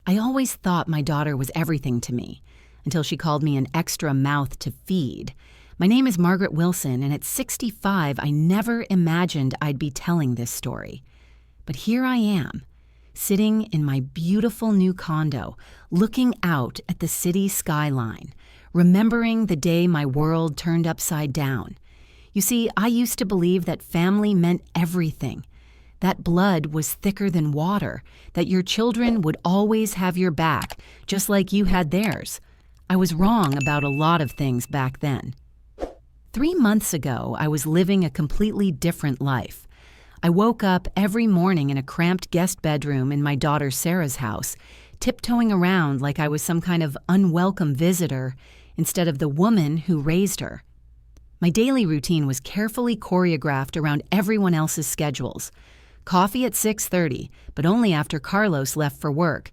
I always thought my daughter was everything to me, until she called me an extra mouth to feed. My name is Margaret Wilson, and at 65, I never imagined I'd be telling this story. But here I am, sitting in my beautiful new condo, looking out at the city skyline, remembering the day my world turned upside down. You see, I used to believe that family meant everything, that blood was thicker than water, that your children would always have your back, just like you had theirs. I was wrong about a lot of things back then. 3 months ago, I was living a completely different life. I woke up every morning in a cramped guest bedroom in my daughter Sarah's house, tiptoeing around like I was some kind of unwelcome visitor instead of the woman who raised her. My daily routine was carefully choreographed around everyone else's schedules. Coffee at 6:30, but only after Carlos left for work.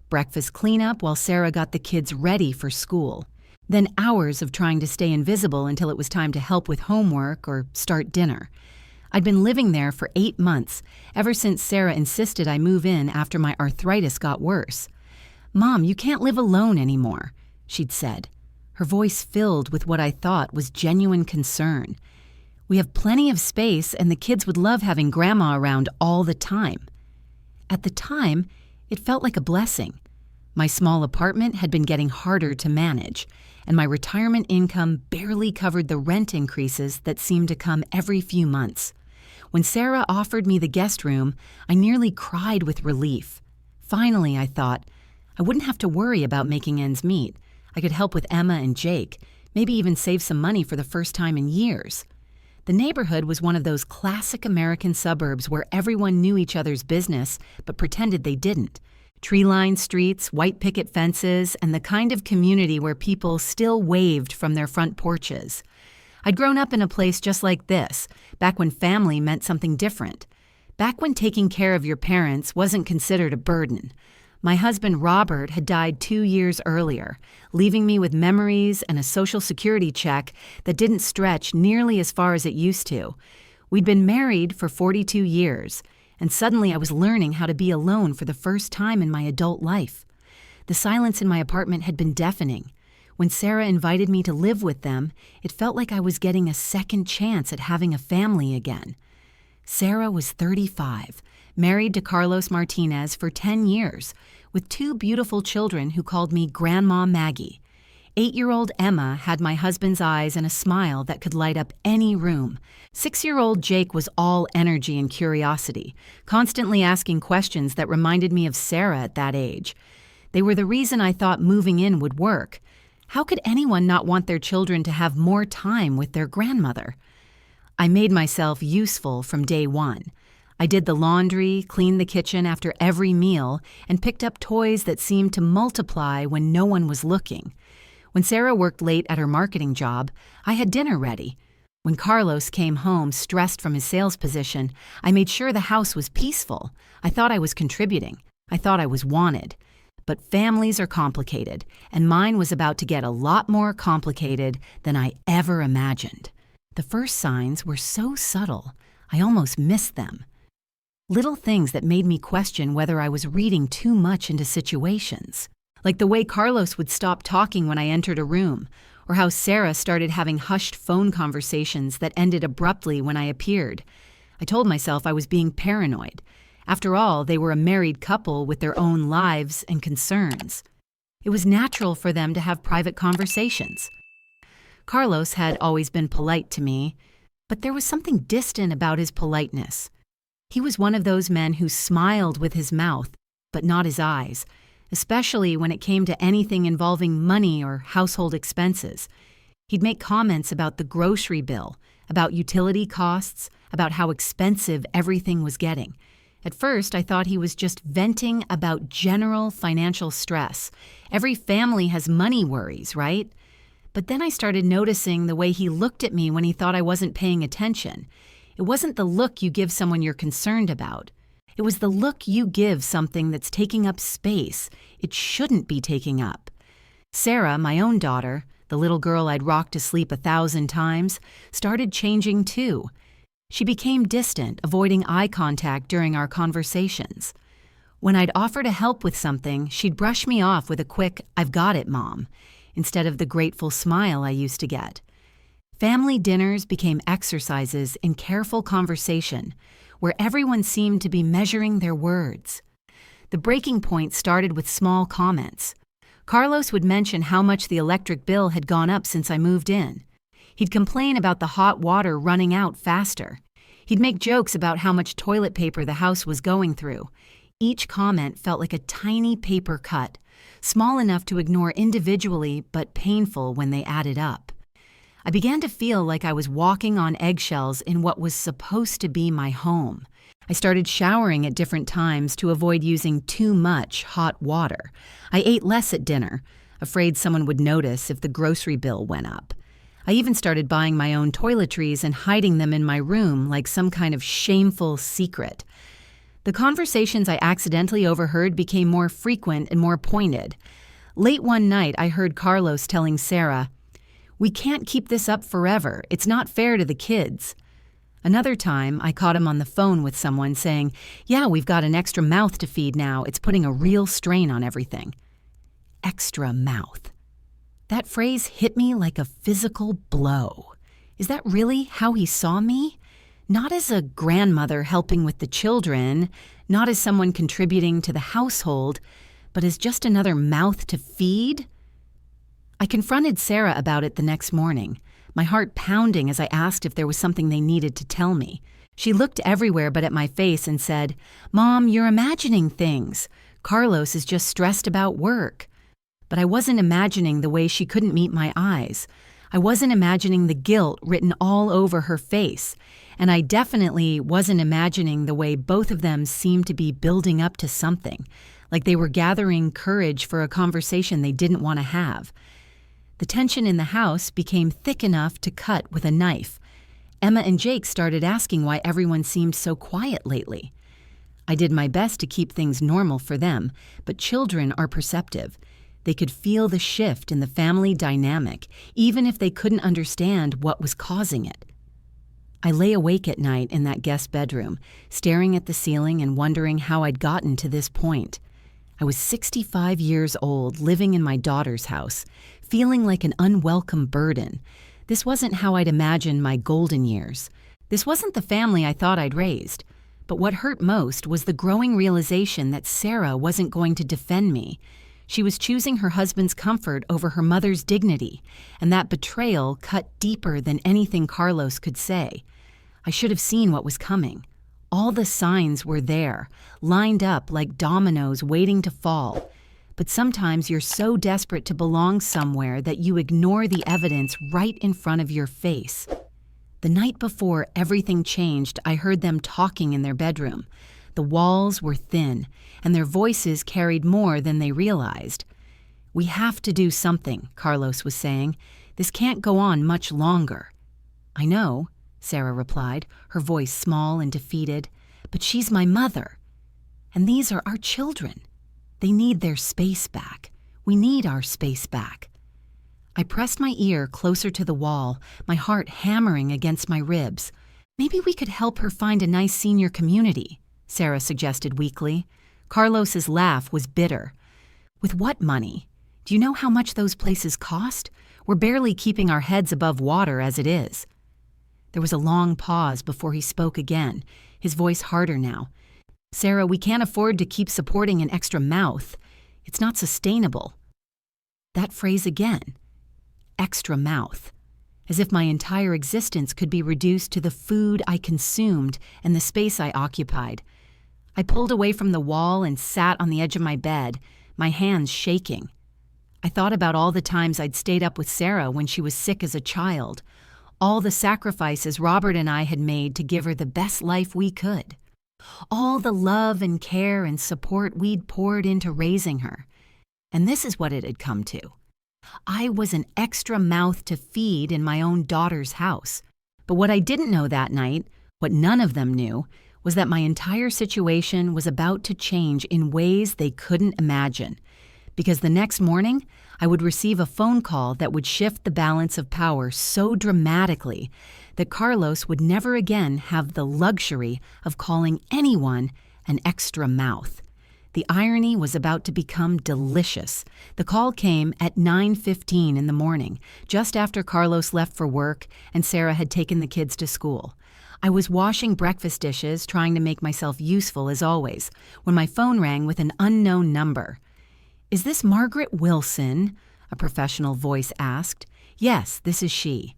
Breakfast cleanup while Sarah got the kids ready for school. Then hours of trying to stay invisible until it was time to help with homework or start dinner. I'd been living there for 8 months, ever since Sarah insisted I move in after my arthritis got worse. "Mom, you can't live alone anymore," she'd said, her voice filled with what I thought was genuine concern. "We have plenty of space, and the kids would love having Grandma around all the time." At the time, it felt like a blessing. My small apartment had been getting harder to manage, and my retirement income barely covered the rent increases that seemed to come every few months. When Sarah offered me the guest room, I nearly cried with relief. Finally, I thought, I wouldn't have to worry about making ends meet. I could help with Emma and Jake, maybe even save some money for the first time in years. The neighborhood was one of those classic American suburbs where everyone knew each other's business but pretended they didn't. Tree-lined streets, white picket fences, and the kind of community where people still waved from their front porches. I'd grown up in a place just like this, back when family meant something different. Back when taking care of your parents wasn't considered a burden. My husband Robert had died 2 years earlier, leaving me with memories and a Social Security check that didn't stretch nearly as far as it used to. We'd been married for 42 years, and suddenly I was learning how to be alone for the first time in my adult life. The silence in my apartment had been deafening. When Sarah invited me to live with them, it felt like I was getting a second chance at having a family again. Sarah was 35, married to Carlos Martinez for 10 years, with 2 beautiful children who called me Grandma Maggie. 8-year-old Emma had my husband's eyes and a smile that could light up any room. 6-year-old Jake was all energy and curiosity, constantly asking questions that reminded me of Sarah at that age. They were the reason I thought moving in would work. How could anyone not want their children to have more time with their grandmother? I made myself useful from day one. I did the laundry, cleaned the kitchen after every meal, and picked up toys that seemed to multiply when no one was looking. When Sarah worked late at her marketing job, I had dinner ready. When Carlos came home stressed from his sales position, I made sure the house was peaceful. I thought I was contributing. I thought I was wanted. But families are complicated, and mine was about to get a lot more complicated than I ever imagined. The first signs were so subtle, I almost missed them. Little things that made me question whether I was reading too much into situations. Like the way Carlos would stop talking when I entered a room, or how Sarah started having hushed phone conversations that ended abruptly when I appeared. I told myself I was being paranoid. After all, they were a married couple with their own lives and concerns. It was natural for them to have private conversations. Carlos had always been polite to me, but there was something distant about his politeness. He was one of those men who smiled with his mouth, but not his eyes, especially when it came to anything involving money or household expenses. He'd make comments about the grocery bill, about utility costs, about how expensive everything was getting. At first, I thought he was just venting about general financial stress. Every family has money worries, right? But then I started noticing the way he looked at me when he thought I wasn't paying attention. It wasn't the look you give someone you're concerned about. It was the look you give something that's taking up space it shouldn't be taking up. Sarah, my own daughter, the little girl I'd rocked to sleep 1,000 times, started changing too. She became distant, avoiding eye contact during our conversations. When I'd offer to help with something, she'd brush me off with a quick, "I've got it, Mom," instead of the grateful smile I used to get. Family dinners became exercises in careful conversation, where everyone seemed to be measuring their words. The breaking point started with small comments. Carlos would mention how much the electric bill had gone up since I moved in. He'd complain about the hot water running out faster. He'd make jokes about how much toilet paper the house was going through. Each comment felt like a tiny paper cut, small enough to ignore individually but painful when they added up. I began to feel like I was walking on eggshells in what was supposed to be my home. I started showering at different times to avoid using too much hot water. I ate less at dinner, afraid someone would notice if the grocery bill went up. I even started buying my own toiletries and hiding them in my room like some kind of shameful secret. The conversations I accidentally overheard became more frequent and more pointed. Late one night, I heard Carlos telling Sarah, "We can't keep this up forever. It's not fair to the kids." Another time, I caught him on the phone with someone saying, "Yeah, we've got an extra mouth to feed now. It's putting a real strain on everything." Extra mouth. That phrase hit me like a physical blow. Is that really how he saw me? Not as a grandmother helping with the children, not as someone contributing to the household, but as just another mouth to feed? I confronted Sarah about it the next morning, my heart pounding as I asked if there was something they needed to tell me. She looked everywhere but at my face and said, "Mom, you're imagining things. Carlos is just stressed about work." But I wasn't imagining the way she couldn't meet my eyes. I wasn't imagining the guilt written all over her face, and I definitely wasn't imagining the way both of them seemed to be building up to something, like they were gathering courage for a conversation they didn't want to have. The tension in the house became thick enough to cut with a knife. Emma and Jake started asking why everyone seemed so quiet lately. I did my best to keep things normal for them, but children are perceptive. They could feel the shift in the family dynamic, even if they couldn't understand what was causing it. I lay awake at night in that guest bedroom, staring at the ceiling and wondering how I'd gotten to this point. I was 65 years old, living in my daughter's house, feeling like an unwelcome burden. This wasn't how I'd imagined my golden years. This wasn't the family I thought I'd raised. But what hurt most was the growing realization that Sarah wasn't going to defend me. She was choosing her husband's comfort over her mother's dignity, and that betrayal cut deeper than anything Carlos could say. I should have seen what was coming. All the signs were there, lined up like dominoes waiting to fall. But sometimes you're so desperate to belong somewhere that you ignore the evidence right in front of your face. The night before everything changed, I heard them talking in their bedroom. The walls were thin, and their voices carried more than they realized. "We have to do something," Carlos was saying. "This can't go on much longer." "I know," Sarah replied, her voice small and defeated, "but she's my mother. And these are our children. They need their space back. We need our space back." I pressed my ear closer to the wall, my heart hammering against my ribs. "Maybe we could help her find a nice senior community," Sarah suggested weakly. Carlos's laugh was bitter. "With what money? Do you know how much those places cost? We're barely keeping our heads above water as it is." There was a long pause before he spoke again, his voice harder now. "Sarah, we can't afford to keep supporting an extra mouth. It's not sustainable." That phrase again. Extra mouth. As if my entire existence could be reduced to the food I consumed and the space I occupied. I pulled away from the wall and sat on the edge of my bed, my hands shaking. I thought about all the times I'd stayed up with Sarah when she was sick as a child, all the sacrifices Robert and I had made to give her the best life we could, all the love and care and support we'd poured into raising her. And this is what it had come to. I was an extra mouth to feed in my own daughter's house. But what I didn't know that night, what none of them knew, was that my entire situation was about to change in ways they couldn't imagine. Because the next morning, I would receive a phone call that would shift the balance of power so dramatically that Carlos would never again have the luxury of calling anyone an extra mouth. The irony was about to become delicious. The call came at 9:15 in the morning, just after Carlos left for work and Sarah had taken the kids to school. I was washing breakfast dishes, trying to make myself useful as always, when my phone rang with an unknown number. "Is this Margaret Wilson?" a professional voice asked. "Yes, this is she."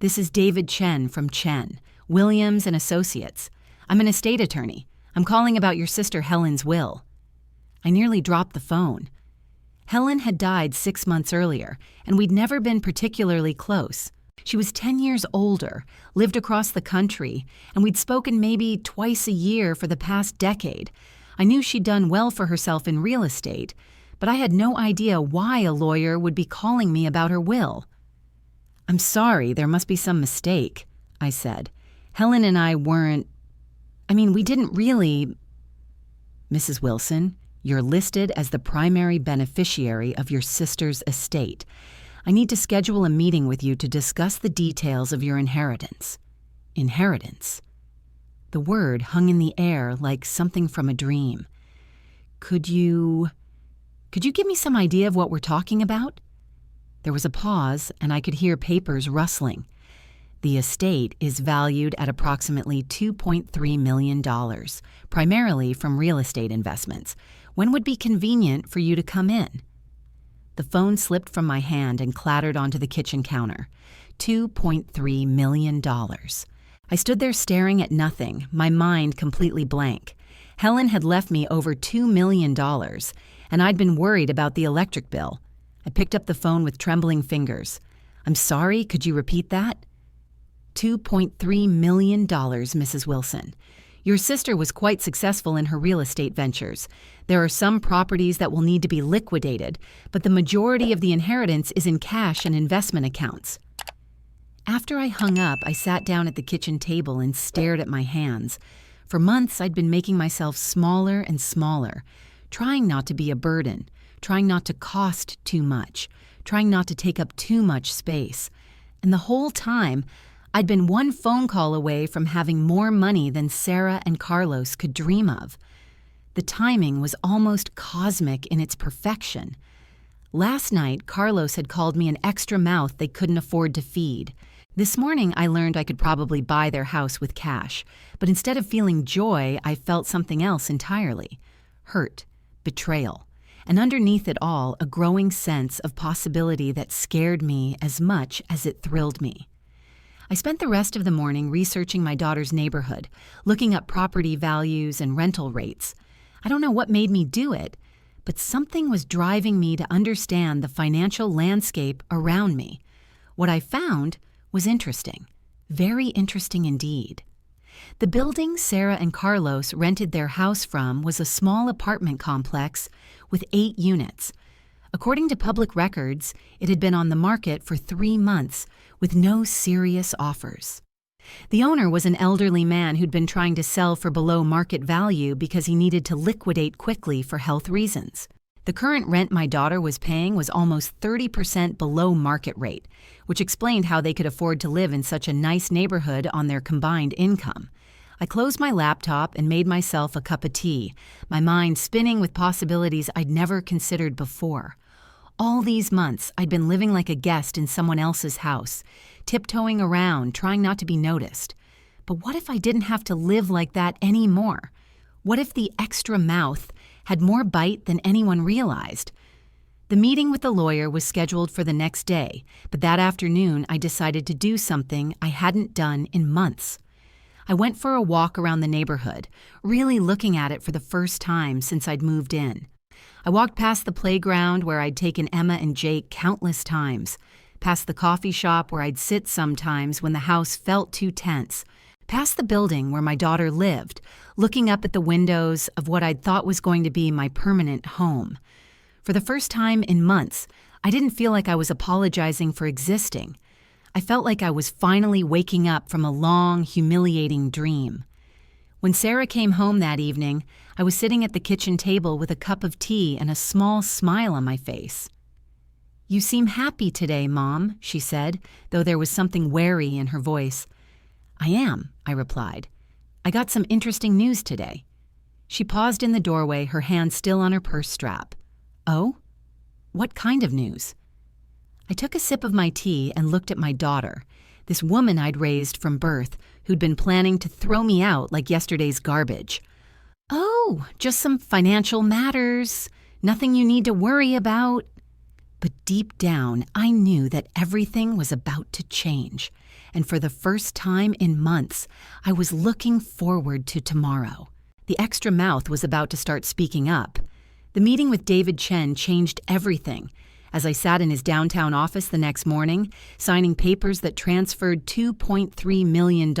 "This is David Chen from Chen, Williams and Associates. I'm an estate attorney. I'm calling about your sister Helen's will." I nearly dropped the phone. Helen had died 6 months earlier, and we'd never been particularly close. She was 10 years older, lived across the country, and we'd spoken maybe twice a year for the past decade. I knew she'd done well for herself in real estate, but I had no idea why a lawyer would be calling me about her will. "I'm sorry, there must be some mistake," I said. "Helen and I we didn't really—" "Mrs. Wilson, you're listed as the primary beneficiary of your sister's estate. I need to schedule a meeting with you to discuss the details of your inheritance." Inheritance. The word hung in the air like something from a dream. Could you give me some idea of what we're talking about?" There was a pause, and I could hear papers rustling. "The estate is valued at approximately $2.3 million, primarily from real estate investments. When would be convenient for you to come in?" The phone slipped from my hand and clattered onto the kitchen counter. $2.3 million. I stood there staring at nothing, my mind completely blank. Helen had left me over $2 million, and I'd been worried about the electric bill. I picked up the phone with trembling fingers. "I'm sorry, could you repeat that?" $2.3 million, Mrs. Wilson. Your sister was quite successful in her real estate ventures. There are some properties that will need to be liquidated, but the majority of the inheritance is in cash and investment accounts. After I hung up, I sat down at the kitchen table and stared at my hands. For months, I'd been making myself smaller and smaller, trying not to be a burden, trying not to cost too much, trying not to take up too much space. And the whole time, I'd been one phone call away from having more money than Sarah and Carlos could dream of. The timing was almost cosmic in its perfection. Last night, Carlos had called me an extra mouth they couldn't afford to feed. This morning, I learned I could probably buy their house with cash, but instead of feeling joy, I felt something else entirely. Hurt, betrayal, and underneath it all, a growing sense of possibility that scared me as much as it thrilled me. I spent the rest of the morning researching my daughter's neighborhood, looking up property values and rental rates. I don't know what made me do it, but something was driving me to understand the financial landscape around me. What I found was interesting, very interesting indeed. The building Sarah and Carlos rented their house from was a small apartment complex with 8 units. According to public records, it had been on the market for 3 months with no serious offers. The owner was an elderly man who'd been trying to sell for below market value because he needed to liquidate quickly for health reasons. The current rent my daughter was paying was almost 30% below market rate, which explained how they could afford to live in such a nice neighborhood on their combined income. I closed my laptop and made myself a cup of tea, my mind spinning with possibilities I'd never considered before. All these months, I'd been living like a guest in someone else's house, tiptoeing around, trying not to be noticed. But what if I didn't have to live like that anymore? What if the extra mouth had more bite than anyone realized? The meeting with the lawyer was scheduled for the next day, but that afternoon I decided to do something I hadn't done in months. I went for a walk around the neighborhood, really looking at it for the first time since I'd moved in. I walked past the playground where I'd taken Emma and Jake countless times, past the coffee shop where I'd sit sometimes when the house felt too tense, past the building where my daughter lived, looking up at the windows of what I'd thought was going to be my permanent home. For the first time in months, I didn't feel like I was apologizing for existing. I felt like I was finally waking up from a long, humiliating dream. When Sarah came home that evening, I was sitting at the kitchen table with a cup of tea and a small smile on my face. "You seem happy today, Mom," she said, though there was something wary in her voice. "I am," I replied. "I got some interesting news today." She paused in the doorway, her hand still on her purse strap. Oh? What kind of news? I took a sip of my tea and looked at my daughter, this woman I'd raised from birth who'd been planning to throw me out like yesterday's garbage. Oh, just some financial matters. Nothing you need to worry about. But deep down, I knew that everything was about to change. And for the first time in months, I was looking forward to tomorrow. The extra mouth was about to start speaking up. The meeting with David Chen changed everything. As I sat in his downtown office the next morning, signing papers that transferred $2.3 million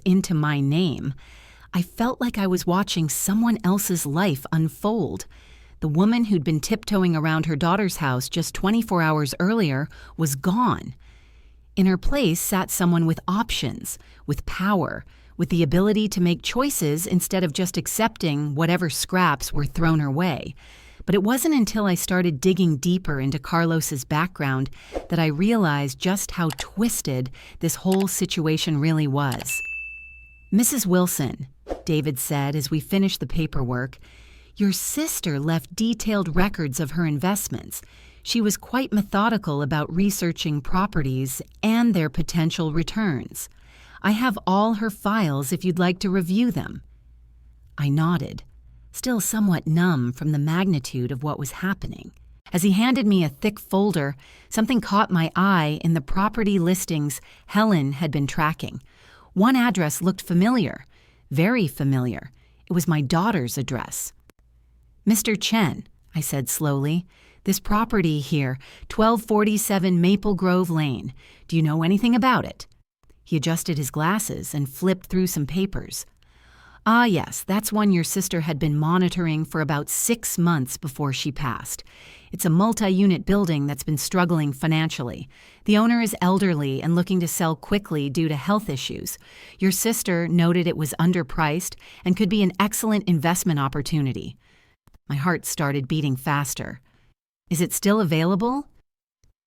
into my name, I felt like I was watching someone else's life unfold. The woman who'd been tiptoeing around her daughter's house just 24 hours earlier was gone. In her place sat someone with options, with power, with the ability to make choices instead of just accepting whatever scraps were thrown her way. But it wasn't until I started digging deeper into Carlos's background that I realized just how twisted this whole situation really was. "Mrs. Wilson," David said as we finished the paperwork, "your sister left detailed records of her investments. She was quite methodical about researching properties and their potential returns. I have all her files if you'd like to review them." I nodded, still somewhat numb from the magnitude of what was happening. As he handed me a thick folder, something caught my eye in the property listings Helen had been tracking. One address looked familiar, very familiar. It was my daughter's address. "Mr. Chen," I said slowly, "this property here, 1247 Maple Grove Lane, do you know anything about it?" He adjusted his glasses and flipped through some papers. "Ah, yes, that's one your sister had been monitoring for about 6 months before she passed. It's a multi-unit building that's been struggling financially. The owner is elderly and looking to sell quickly due to health issues. Your sister noted it was underpriced and could be an excellent investment opportunity." My heart started beating faster. "Is it still available?"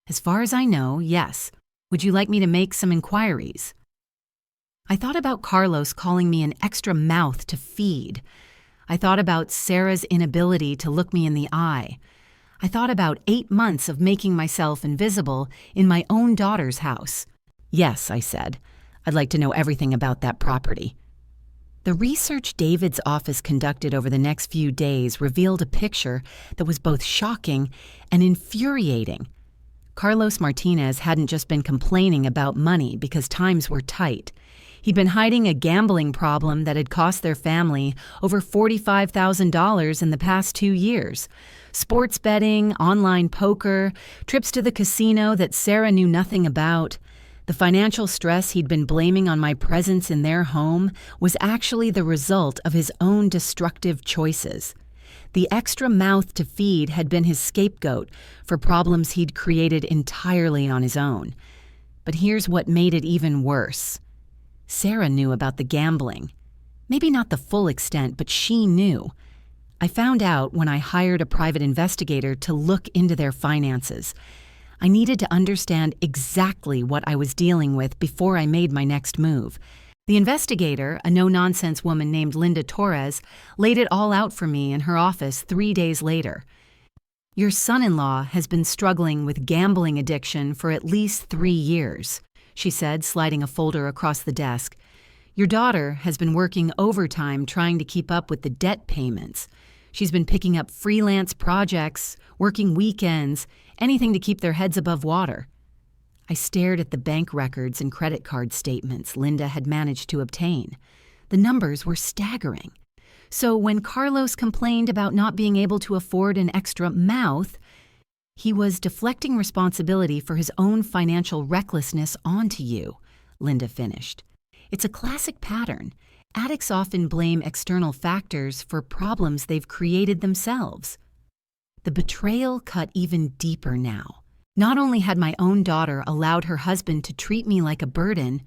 "As far as I know, yes. Would you like me to make some inquiries?" I thought about Carlos calling me an extra mouth to feed. I thought about Sarah's inability to look me in the eye. I thought about 8 months of making myself invisible in my own daughter's house. "Yes," I said. "I'd like to know everything about that property." The research David's office conducted over the next few days revealed a picture that was both shocking and infuriating. Carlos Martinez hadn't just been complaining about money because times were tight. He'd been hiding a gambling problem that had cost their family over $45,000 in the past 2 years. Sports betting, online poker, trips to the casino that Sarah knew nothing about. The financial stress he'd been blaming on my presence in their home was actually the result of his own destructive choices. The extra mouth to feed had been his scapegoat for problems he'd created entirely on his own. But here's what made it even worse. Sarah knew about the gambling. Maybe not the full extent, but she knew. I found out when I hired a private investigator to look into their finances. I needed to understand exactly what I was dealing with before I made my next move. The investigator, a no-nonsense woman named Linda Torres, laid it all out for me in her office 3 days later. "Your son-in-law has been struggling with gambling addiction for at least 3 years. She said, sliding a folder across the desk. "Your daughter has been working overtime trying to keep up with the debt payments. She's been picking up freelance projects, working weekends, anything to keep their heads above water." I stared at the bank records and credit card statements Linda had managed to obtain. The numbers were staggering. So when Carlos complained about not being able to afford an extra mouth, he was deflecting responsibility for his own financial recklessness onto you, Linda finished. "It's a classic pattern. Addicts often blame external factors for problems they've created themselves." The betrayal cut even deeper now. Not only had my own daughter allowed her husband to treat me like a burden,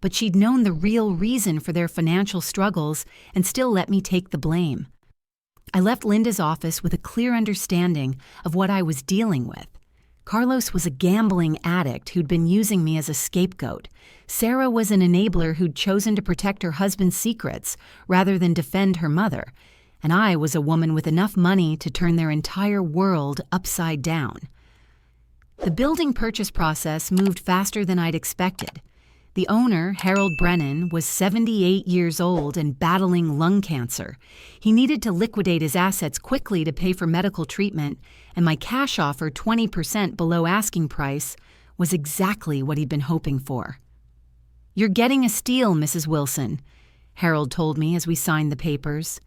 but she'd known the real reason for their financial struggles and still let me take the blame. I left Linda's office with a clear understanding of what I was dealing with. Carlos was a gambling addict who'd been using me as a scapegoat. Sarah was an enabler who'd chosen to protect her husband's secrets rather than defend her mother. and I was a woman with enough money to turn their entire world upside down. The building purchase process moved faster than I'd expected. The owner, Harold Brennan, was 78 years old and battling lung cancer. He needed to liquidate his assets quickly to pay for medical treatment, and my cash offer, 20% below asking price, was exactly what he'd been hoping for. "You're getting a steal, Mrs. Wilson," Harold told me as we signed the papers.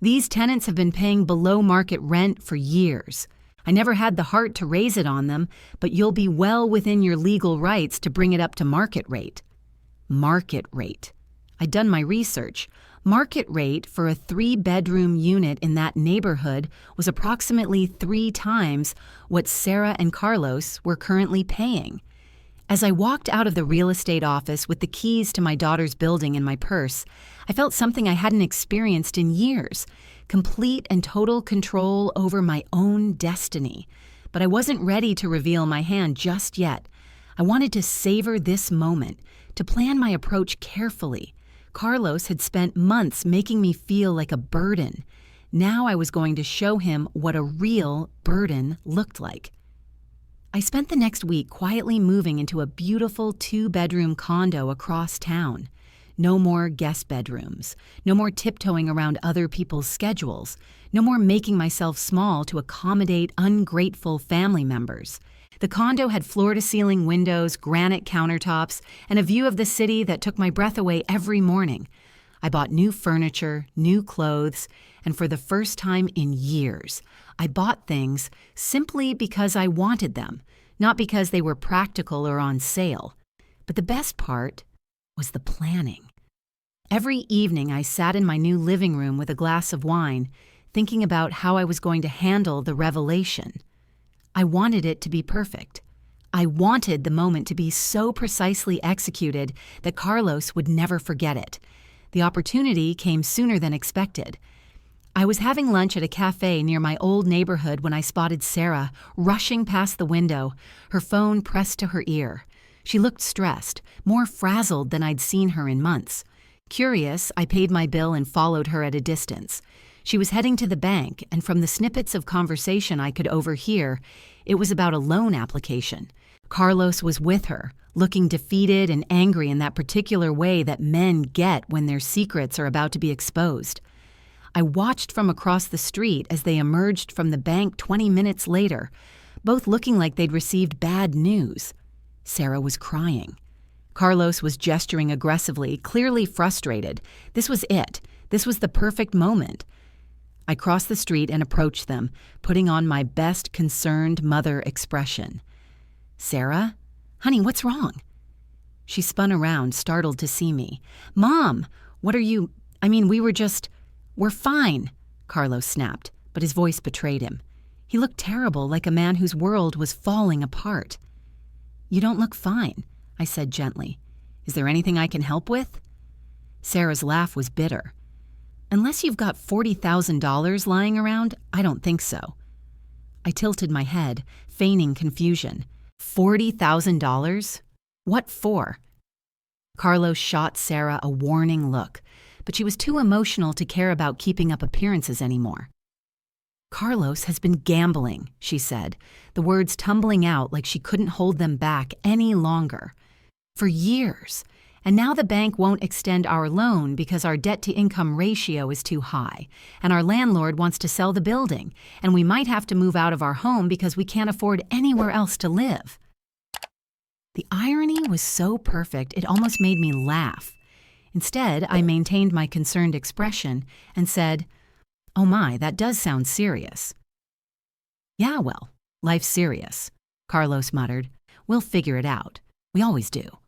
"These tenants have been paying below market rent for years. I never had the heart to raise it on them, but you'll be well within your legal rights to bring it up to market rate." Market rate. I'd done my research. Market rate for a 3-bedroom unit in that neighborhood was approximately 3 times what Sarah and Carlos were currently paying. As I walked out of the real estate office with the keys to my daughter's building in my purse, I felt something I hadn't experienced in years: complete and total control over my own destiny. But I wasn't ready to reveal my hand just yet. I wanted to savor this moment, to plan my approach carefully. Carlos had spent months making me feel like a burden. Now I was going to show him what a real burden looked like. I spent the next week quietly moving into a beautiful 2-bedroom condo across town. No more guest bedrooms, no more tiptoeing around other people's schedules, no more making myself small to accommodate ungrateful family members. The condo had floor-to-ceiling windows, granite countertops, and a view of the city that took my breath away every morning. I bought new furniture, new clothes, and for the first time in years, I bought things simply because I wanted them, not because they were practical or on sale. But the best part was the planning. Every evening I sat in my new living room with a glass of wine, thinking about how I was going to handle the revelation. I wanted it to be perfect. I wanted the moment to be so precisely executed that Carlos would never forget it. The opportunity came sooner than expected. I was having lunch at a cafe near my old neighborhood when I spotted Sarah rushing past the window, her phone pressed to her ear. She looked stressed, more frazzled than I'd seen her in months. Curious, I paid my bill and followed her at a distance. She was heading to the bank, and from the snippets of conversation I could overhear, it was about a loan application. Carlos was with her, looking defeated and angry in that particular way that men get when their secrets are about to be exposed. I watched from across the street as they emerged from the bank 20 minutes later, both looking like they'd received bad news. Sarah was crying. Carlos was gesturing aggressively, clearly frustrated. This was it. This was the perfect moment. I crossed the street and approached them, putting on my best concerned mother expression. "Sarah? Honey, what's wrong?" She spun around, startled to see me. "Mom, what are you... We're fine," Carlos snapped, but his voice betrayed him. He looked terrible, like a man whose world was falling apart. "You don't look fine," I said gently. "Is there anything I can help with?" Sarah's laugh was bitter. "Unless you've got $40,000 lying around, I don't think so." I tilted my head, feigning confusion. $40,000? What for? Carlos shot Sarah a warning look, but she was too emotional to care about keeping up appearances anymore. "Carlos has been gambling," she said, the words tumbling out like she couldn't hold them back any longer. "For years. And now the bank won't extend our loan because our debt-to-income ratio is too high, and our landlord wants to sell the building, and we might have to move out of our home because we can't afford anywhere else to live." The irony was so perfect it almost made me laugh. Instead, I maintained my concerned expression and said, "Oh my, that does sound serious." "Yeah, well, life's serious," Carlos muttered. "We'll figure it out. We always do."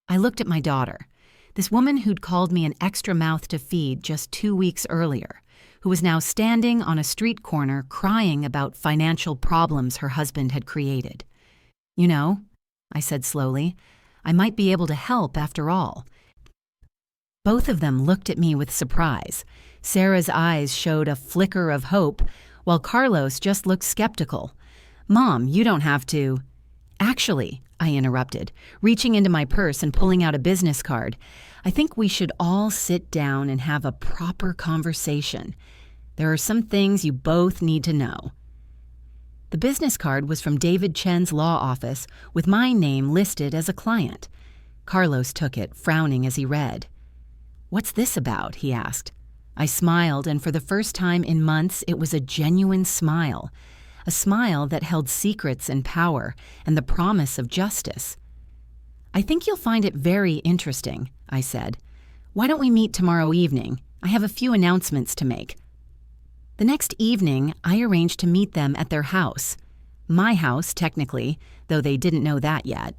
I looked at my daughter, this woman who'd called me an extra mouth to feed just 2 weeks earlier, who was now standing on a street corner crying about financial problems her husband had created. "You know," I said slowly, "I might be able to help after all." Both of them looked at me with surprise. Sarah's eyes showed a flicker of hope, while Carlos just looked skeptical. "Mom, you don't have to..." "Actually," I interrupted, reaching into my purse and pulling out a business card, "I think we should all sit down and have a proper conversation. There are some things you both need to know." The business card was from David Chen's law office with my name listed as a client. Carlos took it, frowning as he read. "What's this about?" he asked. I smiled, and for the first time in months, it was a genuine smile. A smile that held secrets and power and the promise of justice. "I think you'll find it very interesting," I said. "Why don't we meet tomorrow evening? I have a few announcements to make." The next evening, I arranged to meet them at their house. My house, technically, though they didn't know that yet.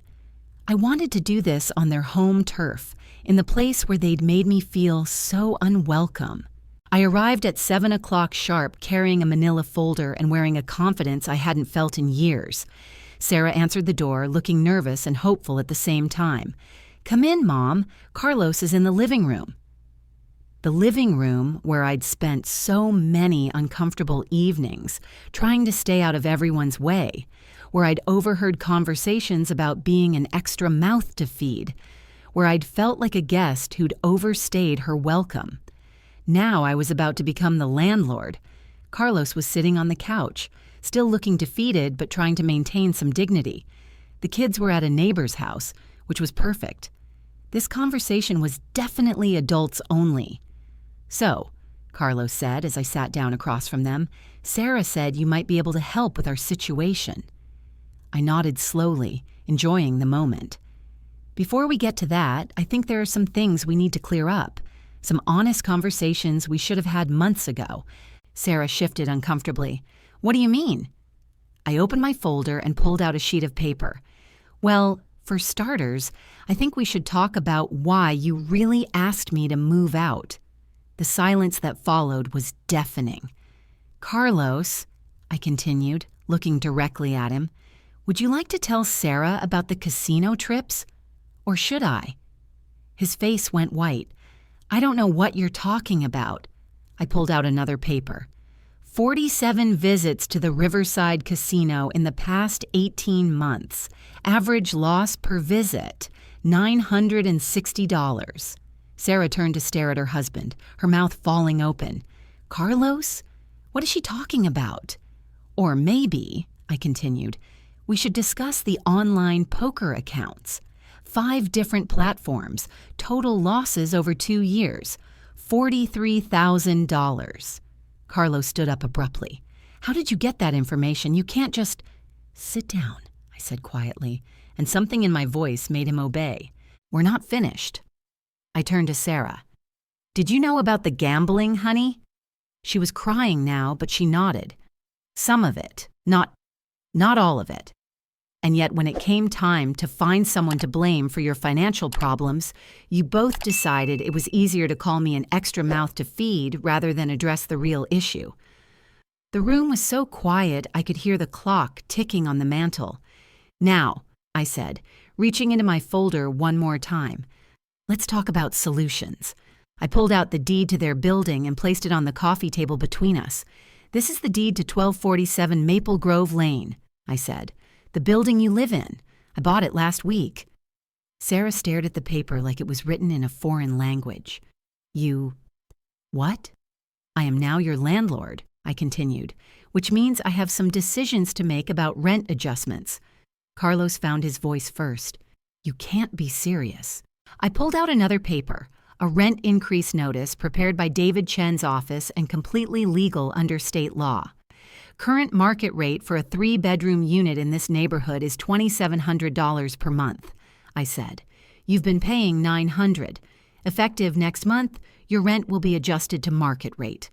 I wanted to do this on their home turf, in the place where they'd made me feel so unwelcome. I arrived at 7 o'clock sharp, carrying a manila folder and wearing a confidence I hadn't felt in years. Sarah answered the door, looking nervous and hopeful at the same time. "Come in, Mom. Carlos is in the living room." The living room, where I'd spent so many uncomfortable evenings trying to stay out of everyone's way, where I'd overheard conversations about being an extra mouth to feed, where I'd felt like a guest who'd overstayed her welcome. Now I was about to become the landlord. Carlos was sitting on the couch, still looking defeated but trying to maintain some dignity. The kids were at a neighbor's house, which was perfect. This conversation was definitely adults only. "So," Carlos said as I sat down across from them, "Sarah said you might be able to help with our situation." I nodded slowly, enjoying the moment. "Before we get to that, I think there are some things we need to clear up. Some honest conversations we should have had months ago." Sarah shifted uncomfortably. "What do you mean?" I opened my folder and pulled out a sheet of paper. "Well, for starters, I think we should talk about why you really asked me to move out." The silence that followed was deafening. "Carlos," I continued, looking directly at him, "would you like to tell Sarah about the casino trips? Or should I?" His face went white. "I don't know what you're talking about." I pulled out another paper. 47 visits to the Riverside Casino in the past 18 months. Average loss per visit, $960. Sarah turned to stare at her husband, her mouth falling open. "Carlos? What is she talking about?" "Or maybe," I continued, "we should discuss the online poker accounts. 5 different platforms, total losses over 2 years, $43,000. Carlos stood up abruptly. "How did you get that information? You can't just—" "Sit down," I said quietly, and something in my voice made him obey. "We're not finished." I turned to Sarah. "Did you know about the gambling, honey?" She was crying now, but she nodded. "Some of it, not all of it. And yet when it came time to find someone to blame for your financial problems, you both decided it was easier to call me an extra mouth to feed rather than address the real issue." The room was so quiet I could hear the clock ticking on the mantel. "Now," I said, reaching into my folder one more time, "let's talk about solutions." I pulled out the deed to their building and placed it on the coffee table between us. "This is the deed to 1247 Maple Grove Lane," I said. "The building you live in. I bought it last week." Sarah stared at the paper like it was written in a foreign language. "You... what?" "I am now your landlord," I continued, "which means I have some decisions to make about rent adjustments." Carlos found his voice first. "You can't be serious." I pulled out another paper, a rent increase notice prepared by David Chen's office and completely legal under state law. "Current market rate for a 3-bedroom unit in this neighborhood is $2,700 per month," I said. "You've been paying $900. Effective next month, your rent will be adjusted to market rate."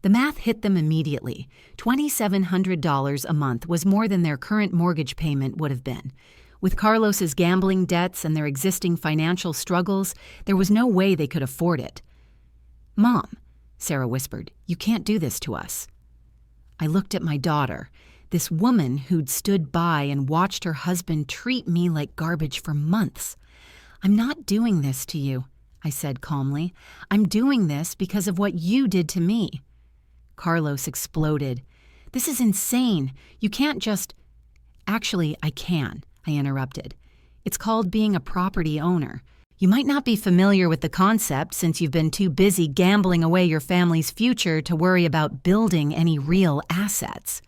The math hit them immediately. $2,700 a month was more than their current mortgage payment would have been. With Carlos's gambling debts and their existing financial struggles, there was no way they could afford it. "Mom," Sarah whispered, "you can't do this to us." I looked at my daughter, this woman who'd stood by and watched her husband treat me like garbage for months. "I'm not doing this to you," I said calmly. "I'm doing this because of what you did to me." Carlos exploded. "This is insane. You can't just—" "Actually, I can," I interrupted. "It's called being a property owner. You might not be familiar with the concept since you've been too busy gambling away your family's future to worry about building any real assets.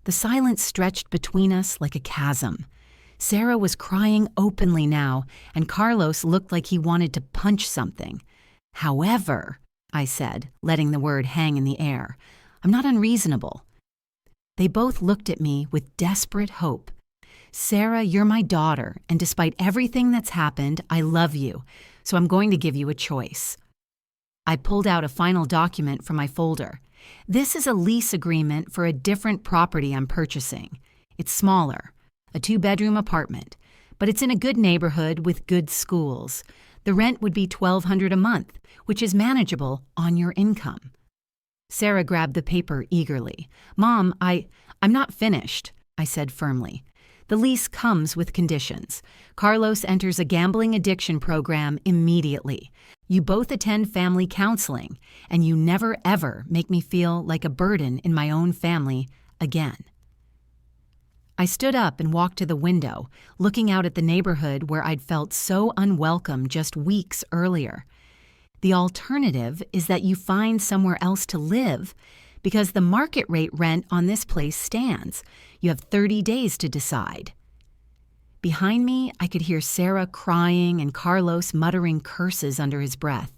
The silence stretched between us like a chasm. Sarah was crying openly now, and Carlos looked like he wanted to punch something. However, I said, letting the word hang in the air, I'm not unreasonable. They both looked at me with desperate hope. Sarah, you're my daughter, and despite everything that's happened, I love you, so I'm going to give you a choice. I pulled out a final document from my folder. This is a lease agreement for a different property I'm purchasing. It's smaller, a 2-bedroom apartment, but it's in a good neighborhood with good schools. The rent would be $1,200 a month, which is manageable on your income. Sarah grabbed the paper eagerly. Mom, I'm not finished, I said firmly. The lease comes with conditions. Carlos enters a gambling addiction program immediately. You both attend family counseling, and you never ever make me feel like a burden in my own family again. I stood up and walked to the window, looking out at the neighborhood where I'd felt so unwelcome just weeks earlier. The alternative is that you find somewhere else to live, because the market rate rent on this place stands. You have 30 days to decide. Behind me, I could hear Sarah crying and Carlos muttering curses under his breath.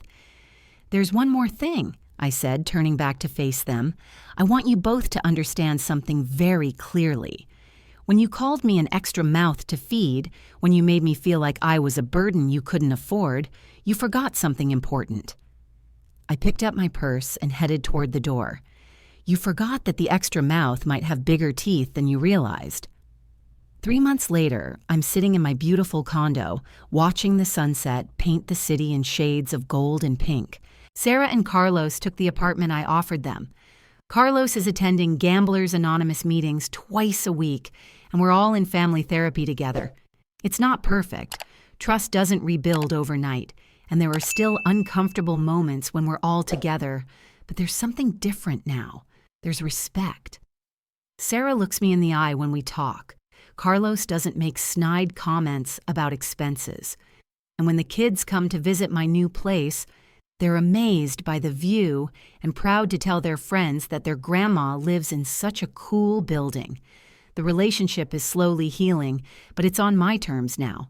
There's one more thing, I said, turning back to face them. I want you both to understand something very clearly. When you called me an extra mouth to feed, when you made me feel like I was a burden you couldn't afford, you forgot something important. I picked up my purse and headed toward the door. You forgot that the extra mouth might have bigger teeth than you realized. 3 months later, I'm sitting in my beautiful condo, watching the sunset paint the city in shades of gold and pink. Sarah and Carlos took the apartment I offered them. Carlos is attending Gamblers Anonymous meetings twice a week, and we're all in family therapy together. It's not perfect. Trust doesn't rebuild overnight, and there are still uncomfortable moments when we're all together, but there's something different now. There's respect. Sarah looks me in the eye when we talk. Carlos doesn't make snide comments about expenses. And when the kids come to visit my new place, they're amazed by the view and proud to tell their friends that their grandma lives in such a cool building. The relationship is slowly healing, but it's on my terms now.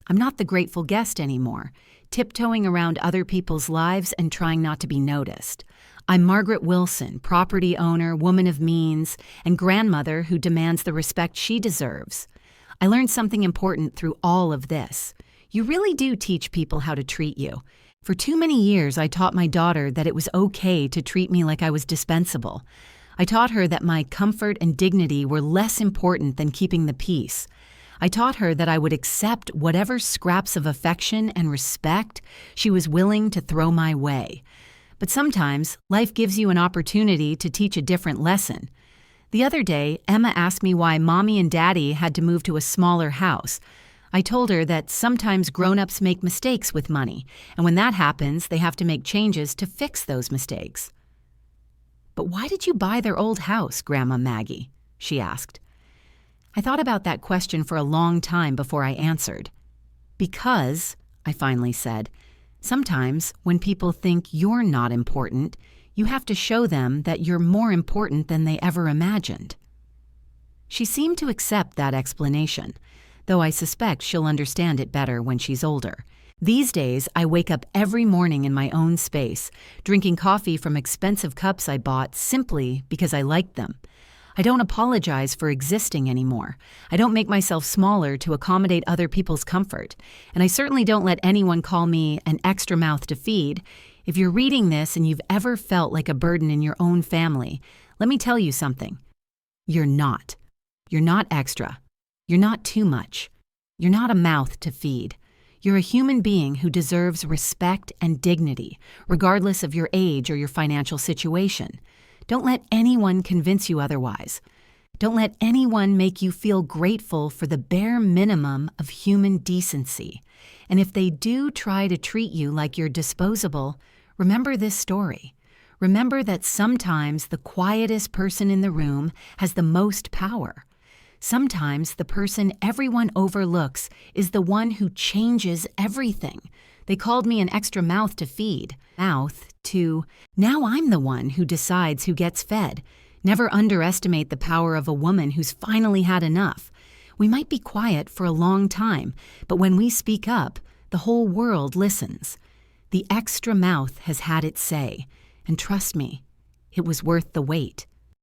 I'm not the grateful guest anymore, tiptoeing around other people's lives and trying not to be noticed. I'm Margaret Wilson, property owner, woman of means, and grandmother who demands the respect she deserves. I learned something important through all of this. You really do teach people how to treat you. For too many years, I taught my daughter that it was okay to treat me like I was dispensable. I taught her that my comfort and dignity were less important than keeping the peace. I taught her that I would accept whatever scraps of affection and respect she was willing to throw my way. But sometimes, life gives you an opportunity to teach a different lesson. The other day, Emma asked me why Mommy and Daddy had to move to a smaller house. I told her that sometimes grown-ups make mistakes with money, and when that happens, they have to make changes to fix those mistakes. "But why did you buy their old house, Grandma Maggie?" she asked. I thought about that question for a long time before I answered. "Because," I finally said, "sometimes when people think you're not important, you have to show them that you're more important than they ever imagined." She seemed to accept that explanation, though I suspect she'll understand it better when she's older. These days, I wake up every morning in my own space, drinking coffee from expensive cups I bought simply because I liked them. I don't apologize for existing anymore. I don't make myself smaller to accommodate other people's comfort. And I certainly don't let anyone call me an extra mouth to feed. If you're reading this and you've ever felt like a burden in your own family, let me tell you something. You're not. You're not extra. You're not too much. You're not a mouth to feed. You're a human being who deserves respect and dignity, regardless of your age or your financial situation. Don't let anyone convince you otherwise. Don't let anyone make you feel grateful for the bare minimum of human decency. And if they do try to treat you like you're disposable, remember this story. Remember that sometimes the quietest person in the room has the most power. Sometimes the person everyone overlooks is the one who changes everything. They called me an extra mouth to feed. Mouth to, now I'm the one who decides who gets fed. Never underestimate the power of a woman who's finally had enough. We might be quiet for a long time, but when we speak up, the whole world listens. The extra mouth has had its say, and trust me, it was worth the wait.